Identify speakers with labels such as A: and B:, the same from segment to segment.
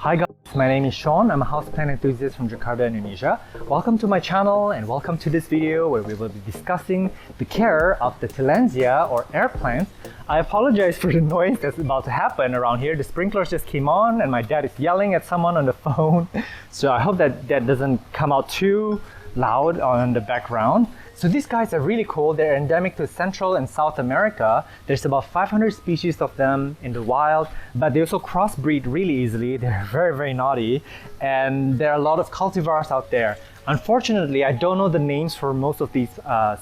A: Hi guys, my name is Sean. I'm a houseplant enthusiast from Jakarta, Indonesia. Welcome to my channel and welcome to this video where we will be discussing the care of the Tillandsia or air plants. I apologize for the noise that's about to happen around here. The sprinklers just came on and my dad is yelling at someone on the phone. So I hope that doesn't come out too loud on the background. So these guys are really cool. They're endemic to Central and South America. There's about 500 species of them in the wild, but they also crossbreed really easily. They're very naughty, and there are a lot of cultivars out there. Unfortunately, I don't know the names for most of these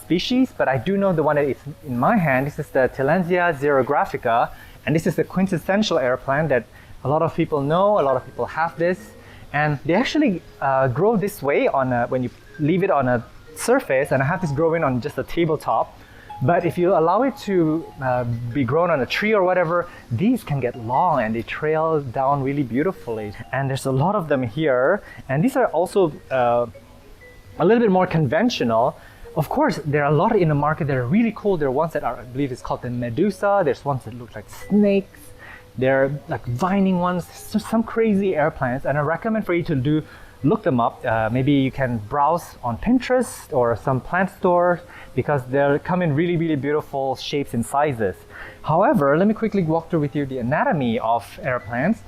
A: species, but I do know the one that is in my hand. This is the Tillandsia xerographica, and this is the quintessential air plant that a lot of people know, a lot of people have this, and they actually grow this way on when you leave it on a surface, and I have this growing on just a tabletop. But if you allow it to be grown on a tree or whatever, these can get long and they trail down really beautifully. And there's a lot of them here, and these are also a little bit more conventional. Of course, there are a lot in the market that are really cool. There are ones that are, I believe it's called the Medusa. There's ones that look like snakes. There are like vining ones. There's some crazy air plants, and I recommend for you to look them up. Maybe you can browse on Pinterest or some plant stores because they'll come in really beautiful shapes and sizes. However, let me quickly walk through with you the anatomy of air plants.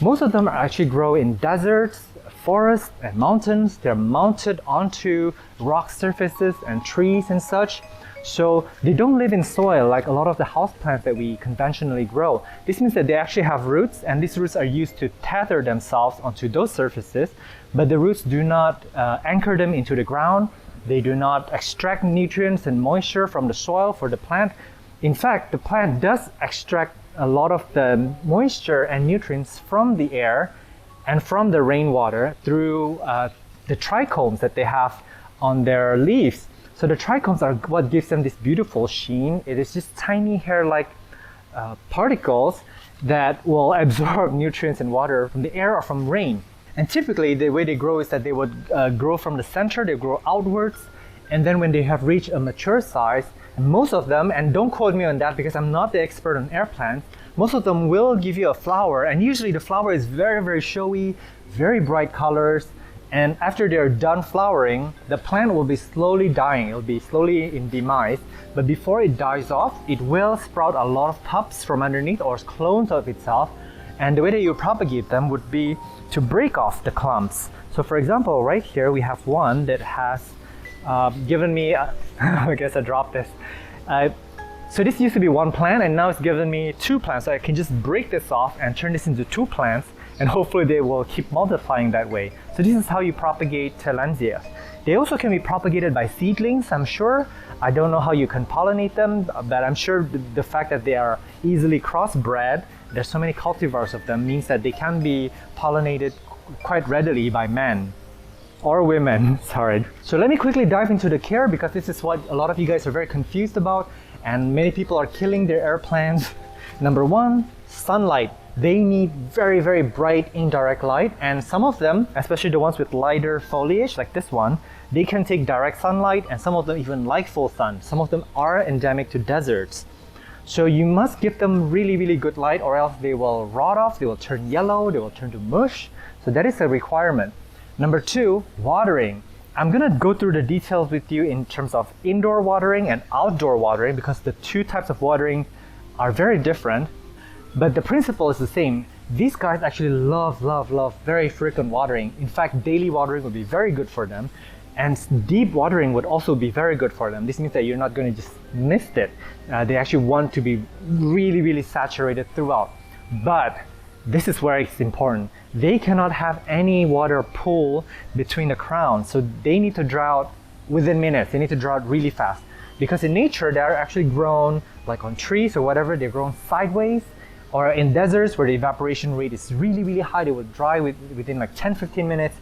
A: Most of them actually grow in deserts, forests, and mountains. They're mounted onto rock surfaces and trees and such. So they don't live in soil like a lot of the houseplants that we conventionally grow. This means that they actually have roots, and these roots are used to tether themselves onto those surfaces, but the roots do not anchor them into the ground. They do not extract nutrients and moisture from the soil for the plant. In fact, the plant does extract a lot of the moisture and nutrients from the air and from the rainwater through the trichomes that they have on their leaves. So the trichomes are what gives them this beautiful sheen. It is just tiny hair-like particles that will absorb nutrients and water from the air or from rain. And typically the way they grow is that they would grow from the center, they grow outwards, and then when they have reached a mature size, most of them, and don't quote me on that because I'm not the expert on air plants, most of them will give you a flower, and usually the flower is very showy, very bright colors. And after they're done flowering, the plant will be slowly dying. It'll be slowly in demise. But before it dies off, it will sprout a lot of pups from underneath or clones of itself. And the way that you propagate them would be to break off the clumps. So for example, right here we have one that has given me, I guess I dropped this. So this used to be one plant, and now it's given me two plants. So I can just break this off and turn this into two plants, and hopefully they will keep multiplying that way. So this is how you propagate Tillandsias. They also can be propagated by seedlings, I'm sure. I don't know how you can pollinate them, but I'm sure the fact that they are easily crossbred, there's so many cultivars of them, means that they can be pollinated quite readily by men. Or women, sorry. So let me quickly dive into the care, because this is what a lot of you guys are very confused about, and many people are killing their air plants. Number one, sunlight. They need very bright indirect light, and some of them, especially the ones with lighter foliage like this one, they can take direct sunlight, and some of them even like full sun. Some of them are endemic to deserts. So you must give them really good light, or else they will rot off, they will turn yellow, they will turn to mush. So that is a requirement. Number two, watering. I'm gonna go through the details with you in terms of indoor watering and outdoor watering, because the two types of watering are very different. But the principle is the same. These guys actually love very frequent watering. In fact, daily watering would be very good for them. And deep watering would also be very good for them. This means that you're not going to just miss it. They actually want to be really saturated throughout. But this is where it's important. They cannot have any water pool between the crowns. So they need to dry out within minutes. They need to dry out really fast. Because in nature, they're actually grown like on trees or whatever. They're grown sideways. Or in deserts where the evaporation rate is really high, they will dry within like 10-15 minutes.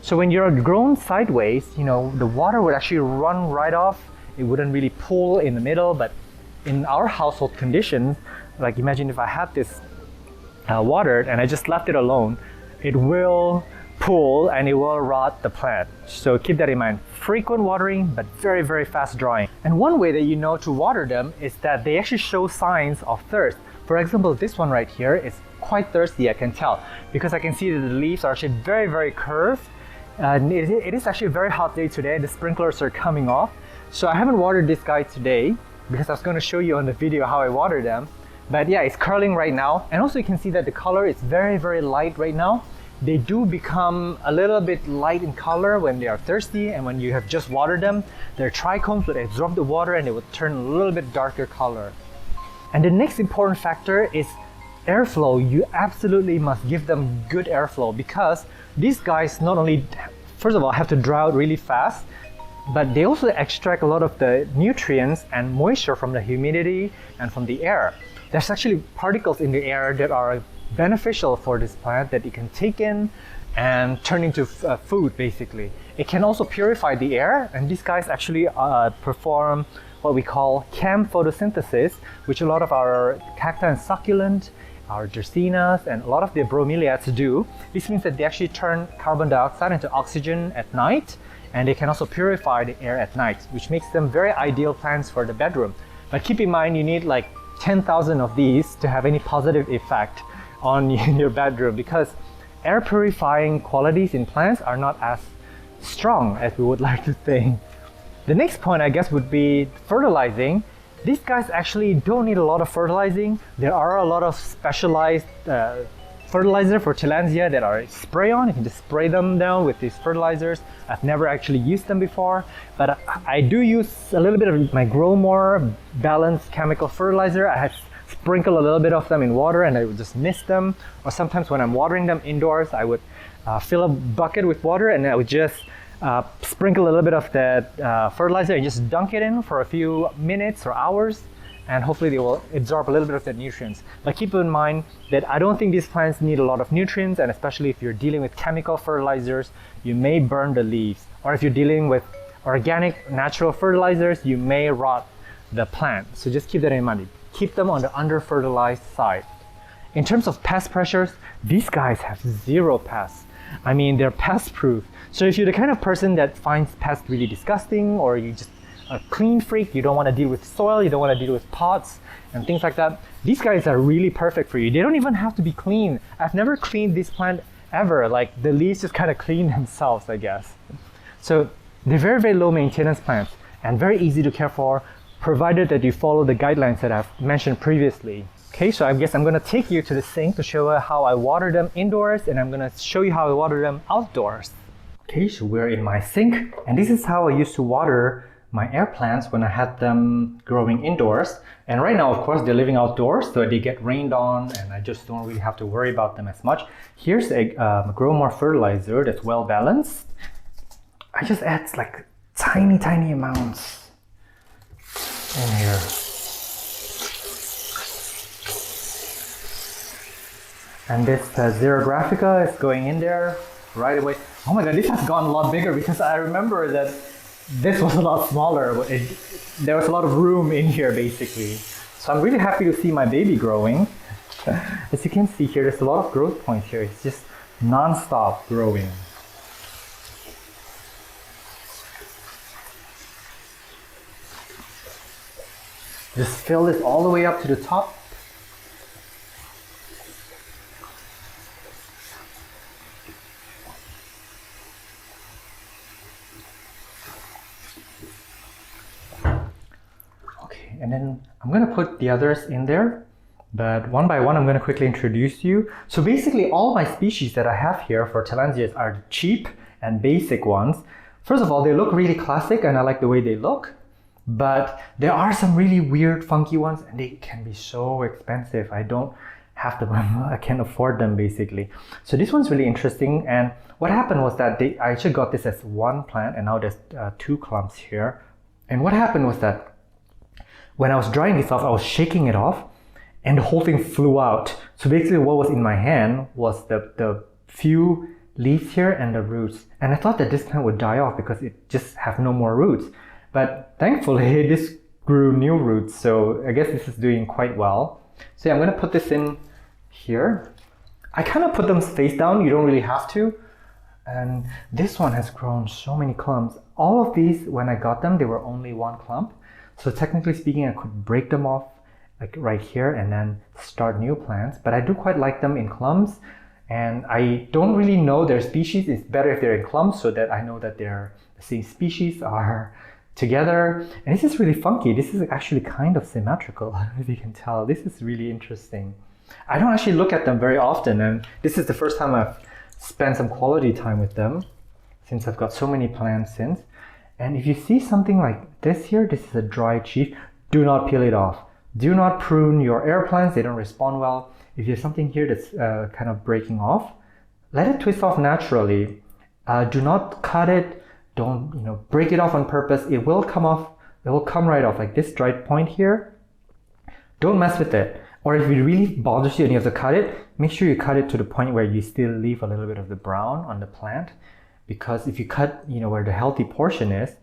A: So when you're grown sideways, you know, the water would actually run right off. It wouldn't really pool in the middle, but in our household conditions, like imagine if I had this watered and I just left it alone, it will pool and it will rot the plant. So keep that in mind. Frequent watering, but very fast drying. And one way that you know to water them is that they actually show signs of thirst. For example, this one right here is quite thirsty, I can tell, because I can see that the leaves are actually very, very curved. And it is actually a very hot day today. The sprinklers are coming off. So I haven't watered this guy today because I was going to show you on the video how I water them. But yeah, it's curling right now. And also you can see that the color is very, very light right now. They do become a little bit light in color when they are thirsty, and when you have just watered them, their trichomes would absorb the water and they would turn a little bit darker color. And the next important factor is airflow. You absolutely must give them good airflow, because these guys not only, first of all, have to dry out really fast, but they also extract a lot of the nutrients and moisture from the humidity and from the air. There's actually particles in the air that are beneficial for this plant that it can take in and turn into food, basically. It can also purify the air, and these guys actually perform what we call chem photosynthesis, which a lot of our cacti and succulent, our dracaenas, and a lot of the bromeliads do. This means that they actually turn carbon dioxide into oxygen at night, and they can also purify the air at night, which makes them very ideal plants for the bedroom. But keep in mind, you need like 10,000 of these to have any positive effect on your bedroom, because air purifying qualities in plants are not as strong as we would like to think. The next point, I guess, would be fertilizing. These guys actually don't need a lot of fertilizing. There are a lot of specialized fertilizer for Tillandsia that are spray-on. You can just spray them down with these fertilizers. I've never actually used them before, but I do use a little bit of my Grow More balanced chemical fertilizer. I had sprinkle a little bit of them in water and I would just mist them. Or sometimes when I'm watering them indoors, I would fill a bucket with water and I would just sprinkle a little bit of that fertilizer and just dunk it in for a few minutes or hours, and hopefully they will absorb a little bit of the nutrients. But keep in mind that I don't think these plants need a lot of nutrients, and especially if you're dealing with chemical fertilizers, you may burn the leaves. Or if you're dealing with organic natural fertilizers, you may rot the plant. So just keep that in mind. Keep them on the under-fertilized side. In terms of pest pressures, these guys have zero pests. I mean, they're pest-proof. So if you're the kind of person that finds pests really disgusting, or you just a clean freak, you don't want to deal with soil, you don't want to deal with pots and things like that, these guys are really perfect for you. They don't even have to be clean. I've never cleaned this plant ever. Like, the leaves just kind of clean themselves, I guess. So they're very, very low maintenance plants and very easy to care for, provided that you follow the guidelines that I've mentioned previously. Okay, so I guess I'm going to take you to the sink to show you how I water them indoors, and I'm going to show you how I water them outdoors. Okay, so we're in my sink, and this is how I used to water my air plants when I had them growing indoors. And right now, of course, they're living outdoors, so they get rained on, and I just don't really have to worry about them as much. Here's a Grow More fertilizer that's well balanced. I just add like tiny, tiny amounts in here. And this Xerographica is going in there right away. Oh my god, this has gone a lot bigger, because I remember that this was a lot smaller. There was a lot of room in here, basically. So I'm really happy to see my baby growing. As you can see here, there's a lot of growth points here. It's just non-stop growing. Just fill this all the way up to the top. And then I'm going to put the others in there, but one by one I'm going to quickly introduce you. So basically all my species that I have here for Tillandsias are cheap and basic ones. First of all, they look really classic and I like the way they look, but there are some really weird, funky ones, and they can be so expensive. I don't have them, I can't afford them, basically. So this one's really interesting, and what happened was that I actually got this as one plant, and now there's 2 clumps here. And what happened was that when I was drying this off, I was shaking it off and the whole thing flew out. So basically what was in my hand was the few leaves here and the roots. And I thought that this plant would die off because it just have no more roots. But thankfully this grew new roots. So I guess this is doing quite well. So yeah, I'm gonna put this in here. I kind of put them face down, you don't really have to. And this one has grown so many clumps. All of these, when I got them, they were only one clump. So technically speaking, I could break them off like right here, and then start new plants. But I do quite like them in clumps, and I don't really know their species. It's better if they're in clumps so that I know that they're the same species are together. And this is really funky. This is actually kind of symmetrical, if you can tell. This is really interesting. I don't actually look at them very often, and this is the first time I've spent some quality time with them since I've got so many plants since. And if you see something like this here, this is a dried sheath, do not peel it off. Do not prune your air plants, they don't respond well. If there's something here that's kind of breaking off, let it twist off naturally. Do not cut it, don't break it off on purpose. It will come off, it will come right off, like this dried point here. Don't mess with it. Or if it really bothers you and you have to cut it, make sure you cut it to the point where you still leave a little bit of the brown on the plant. Because if you cut, where the healthy portion is,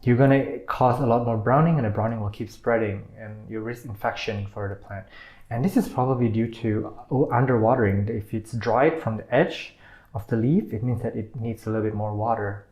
A: you're going to cause a lot more browning, and the browning will keep spreading and you risk infection for the plant. And this is probably due to underwatering. If it's dried from the edge of the leaf, it means that it needs a little bit more water.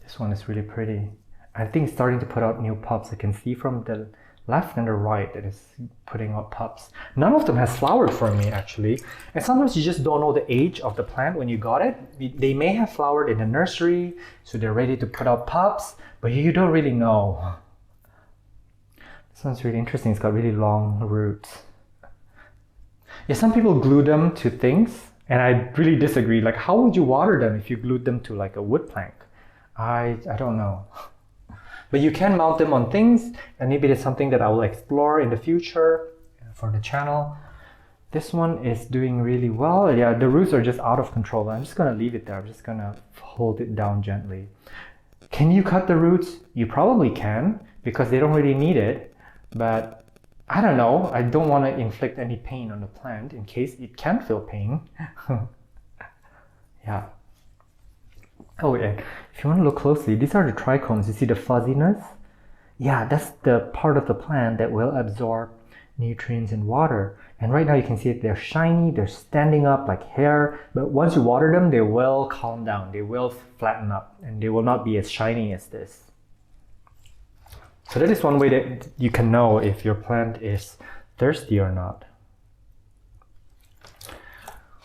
A: This one is really pretty. I think it's starting to put out new pups. I can see from the left and the right that is putting out pups. None of them has flowered for me actually. And sometimes you just don't know the age of the plant when you got it. They may have flowered in the nursery, so they're ready to put out pups, but you don't really know. This one's really interesting. It's got really long roots. Yeah, some people glue them to things, and I really disagree. Like, how would you water them if you glued them to like a wood plank? I don't know. But you can mount them on things, and maybe it's something that I will explore in the future for the channel. This one is doing really well. Yeah, the roots are just out of control. I'm just gonna leave it there. I'm just gonna hold it down gently. Can you cut the roots? You probably can, because they don't really need it. But I don't know. I don't want to inflict any pain on the plant in case it can feel pain. Yeah. Oh yeah, if you want to look closely, these are the trichomes. You see the fuzziness? Yeah, that's the part of the plant that will absorb nutrients and water. And right now you can see that they're shiny, they're standing up like hair, but once you water them, they will calm down, they will flatten up, and they will not be as shiny as this. So that is one way that you can know if your plant is thirsty or not.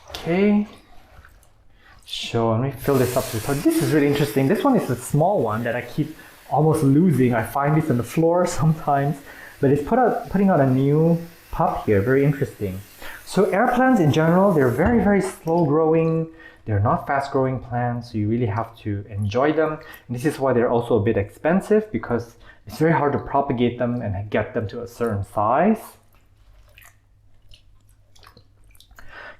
A: Okay. So let me fill this up to the top. This is really interesting. This one is a small one that I keep almost losing. I find this on the floor sometimes, but it's putting out a new pup here. Very interesting. So air plants in general, they're very, very slow growing. They're not fast growing plants, so you really have to enjoy them. And this is why they're also a bit expensive, because it's very hard to propagate them and get them to a certain size.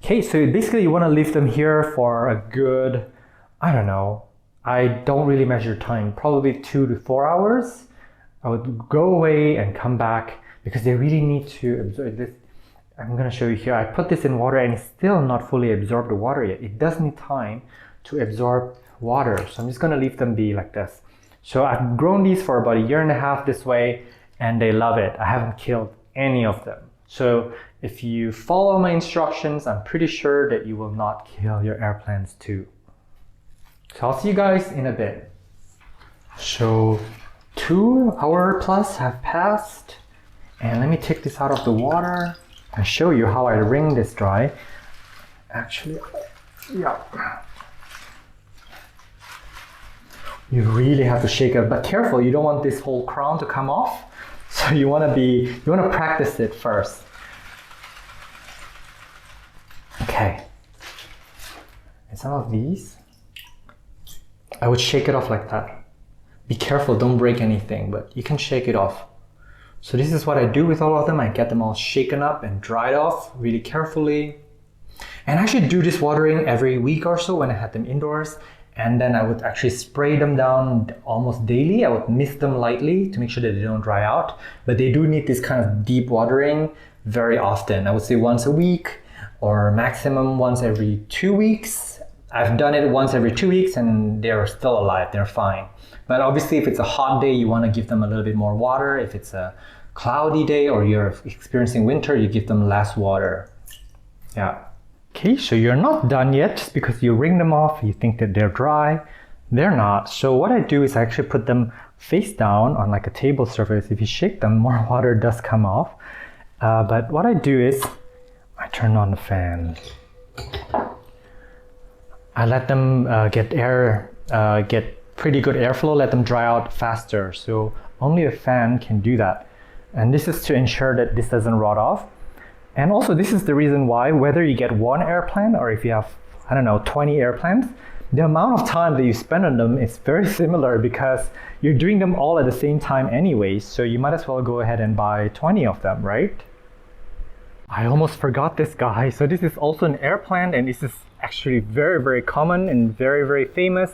A: Okay, so basically you want to leave them here for a good, I don't know, I don't really measure time, probably 2 to 4 hours. I would go away and come back because they really need to absorb this. I'm going to show you here. I put this in water and it's still not fully absorbed the water yet. It does need time to absorb water. So I'm just going to leave them be like this. So I've grown these for about 1.5 years this way, and they love it. I haven't killed any of them. So if you follow my instructions, I'm pretty sure that you will not kill your air plants too. So I'll see you guys in a bit. So 2 hours plus have passed, and let me take this out of the water and show you how I wring this dry. Actually, yeah. You really have to shake it, but careful, you don't want this whole crown to come off. So you want to practice it first. Okay. And some of these, I would shake it off like that. Be careful, don't break anything, but you can shake it off. So this is what I do with all of them. I get them all shaken up and dried off really carefully. And I should do this watering every week or so when I had them indoors. And then I would actually spray them down almost daily. I would mist them lightly to make sure that they don't dry out. But they do need this kind of deep watering very often. I would say once a week or maximum once every 2 weeks. I've done it once every 2 weeks and they're still alive, they're fine. But obviously if it's a hot day, you want to give them a little bit more water. If it's a cloudy day or you're experiencing winter, you give them less water. Yeah. Okay, so you're not done yet just because you wring them off, you think that they're dry. They're not. So what I do is I actually put them face down on like a table surface. If you shake them, more water does come off. But what I do is I turn on the fan. I let them get pretty good airflow, let them dry out faster. So only a fan can do that. And this is to ensure that this doesn't rot off. And also this is the reason why, whether you get one air plant or if you have, I don't know, 20 air plants, the amount of time that you spend on them is very similar because you're doing them all at the same time anyway, so you might as well go ahead and buy 20 of them, right? I almost forgot this guy. So this is also an air plant, and this is actually very, very common and very, very famous.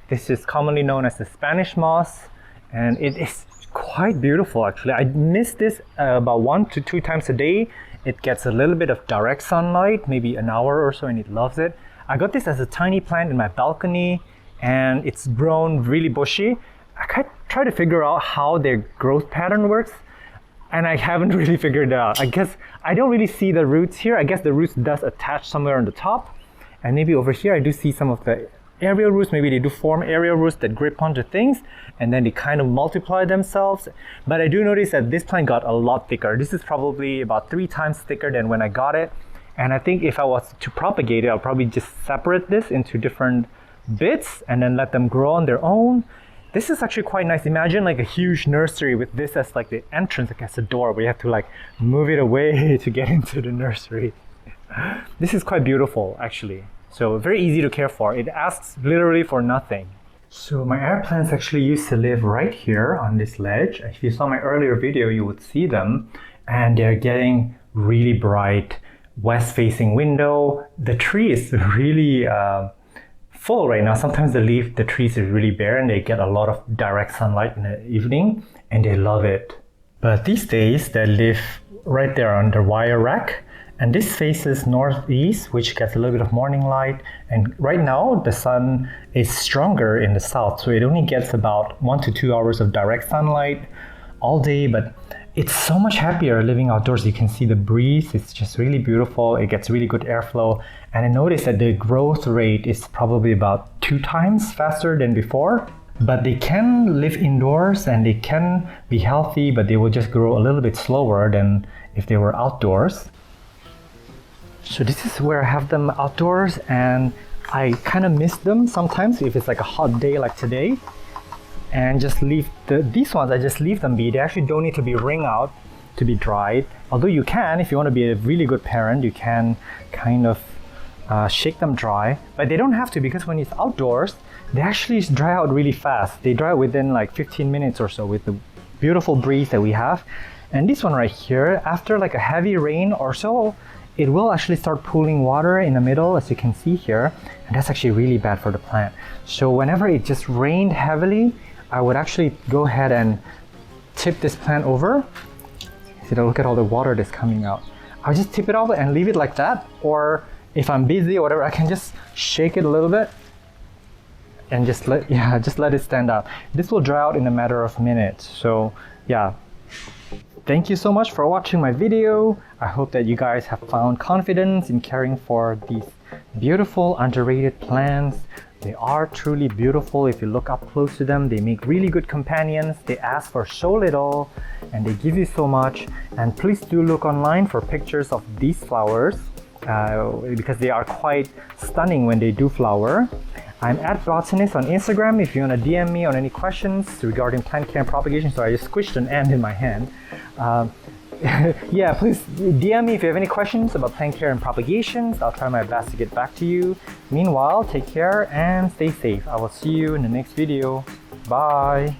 A: This is commonly known as the Spanish moss, and it is quite beautiful actually. I miss this about 1 to 2 times a day. It gets a little bit of direct sunlight, maybe an hour or so, and it loves it. I got this as a tiny plant in my balcony, and it's grown really bushy. I try to figure out how their growth pattern works, and I haven't really figured it out. I guess I don't really see the roots here. I guess the roots does attach somewhere on the top, and maybe over here I do see some of the aerial roots. Maybe they do form aerial roots that grip onto things, and then they kind of multiply themselves. But I do notice that this plant got a lot thicker. This is probably about 3 times thicker than when I got it. And I think if I was to propagate it, I'll probably just separate this into different bits and then let them grow on their own. This is actually quite nice. Imagine like a huge nursery with this as like the entrance, like as a door where you have to like move it away to get into the nursery. This is quite beautiful actually. So very easy to care for. It asks literally for nothing. So my air plants actually used to live right here on this ledge. If you saw my earlier video, you would see them, and they're getting really bright west-facing window. The tree is really full right now. Sometimes the trees are really bare and they get a lot of direct sunlight in the evening, and they love it. But these days they live right there on the wire rack, and this faces northeast, which gets a little bit of morning light. And right now the sun is stronger in the south, so it only gets about 1 to 2 hours of direct sunlight all day, but it's so much happier living outdoors. You can see the breeze, it's just really beautiful. It gets really good airflow. And I noticed that the growth rate is probably about 2 times faster than before. But they can live indoors and they can be healthy, but they will just grow a little bit slower than if they were outdoors. So this is where I have them outdoors, and I kind of miss them sometimes if it's like a hot day like today. And just leave these ones, I just leave them be. They actually don't need to be wring out to be dried. Although you can, if you want to be a really good parent, you can kind of shake them dry. But they don't have to, because when it's outdoors, they actually dry out really fast. They dry within like 15 minutes or so with the beautiful breeze that we have. And this one right here, after like a heavy rain or so, it will actually start pooling water in the middle, as you can see here. And that's actually really bad for the plant. So whenever it just rained heavily, I would actually go ahead and tip this plant over. See, look at all the water that's coming out. I'll just tip it over and leave it like that. Or if I'm busy or whatever, I can just shake it a little bit and just let it stand out. This will dry out in a matter of minutes. So yeah, thank you so much for watching my video. I hope that you guys have found confidence in caring for these beautiful underrated plants. They are truly beautiful if you look up close to them. They make really good companions. They ask for so little and they give you so much. And please do look online for pictures of these flowers because they are quite stunning when they do flower. I'm @botanist on Instagram if you want to DM me on any questions regarding plant care and propagation. So I just squished an ant in my hand. Yeah, please DM me if you have any questions about plant care and propagations. I'll try my best to get back to you. Meanwhile, take care and stay safe. I will see you in the next video. Bye.